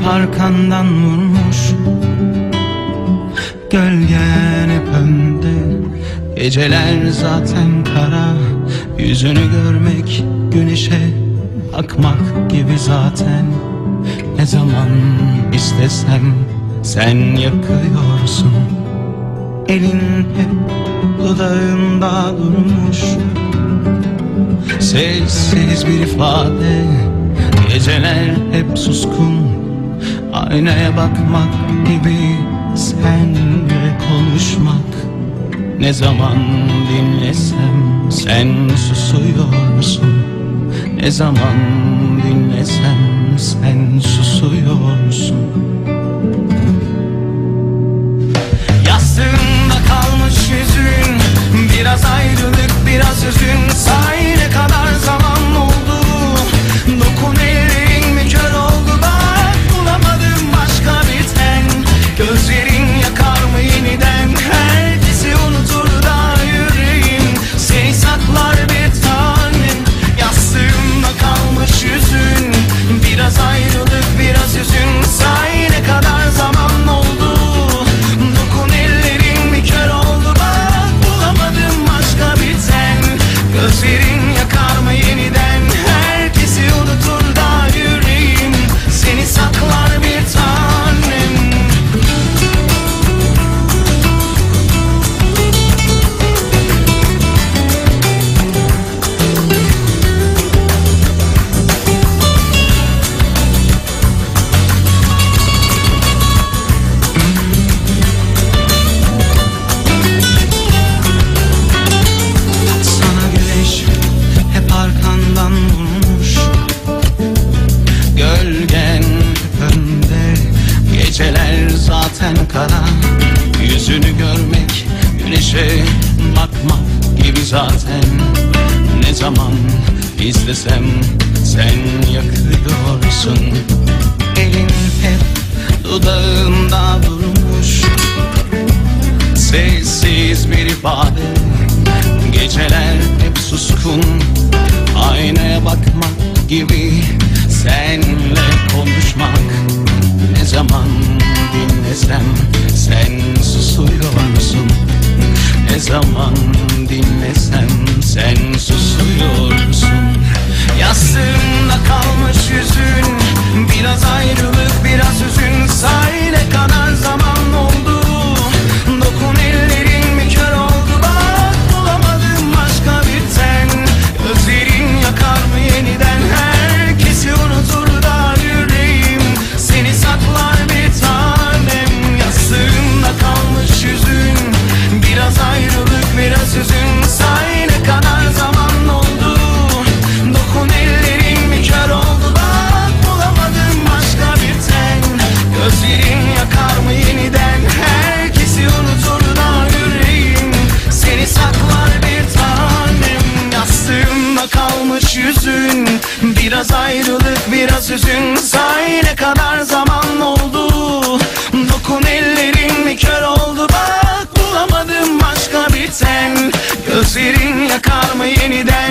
hep arkandan vurmuş. Gölgen hep önde, geceler zaten kara. Yüzünü görmek güneşe bakmak gibi zaten. Ne zaman istesem sen yakıyorsun. Elin hep dudağında durmuş. Sessiz bir ifade, geceler hep suskun. Aynaya bakmak gibi senle konuşmak. Ne zaman dinlesem sen susuyorsun. Ne zaman dinlesem sen susuyorsun. Yastığında kalmış yüzün, biraz ayrılık biraz hüzün. Say ne kadar zaman oldu, dokun ellerin mi kör oldu bak. Bulamadım başka bir ten, gözlerin yakar mı yeniden? Herkesi unutur da yüreğim seni saklar bir tanem. Yastığımda kalmış yüzün, biraz ayrılık biraz hüzün. Say ne kadar zaman oldu, dokun ellerin mi kör oldu bak. Bulamadım başka bir ten, gözlerin yakar mı yeniden? Herkesi unutur da yüreğim seni saklar bir tanem. Sana güneş hep arkandan vurmuş. Gölgen hep önde, geceler zaten kara. Yüzünü görmek güneşe bakmak gibi zaten. Ne zaman izlesem sen yakıyorsun. Elin hep dudağında durmuş. Sessiz bir ifade, geceler hep suskun. Aynaya bakmak gibi senle konuşmak. Ne zaman dinlesem sen susuyorsun. Ne zaman dinlesem sen susuyorsun. Yastığında kalmış yüzün, biraz ayrılık biraz hüzün. Say ne kadar zaman oldu, dokun ellerin mi kör oldu bak. Bulamadım başka bir ten, gözlerin yakar mı yeniden? Herkesi unutur da yüreğim seni saklar bir tanem. Yastığında kalmış yüzün, biraz ayrılık biraz hüzün. Say ne kadar zaman oldu, dokun ellerin mi kör oldu bak. Bulamadım başka bir ten, gözlerin yakar mı yeniden? Herkesi unutur da yüreğim seni saklar bir tanem. Yastığımda kalmış yüzün, biraz ayrılık biraz hüzün. Say ne kadar zaman oldu, dokun ellerin mi kör oldu bak. Bulamadım başka bir ten, gözlerin yakar mı yeniden?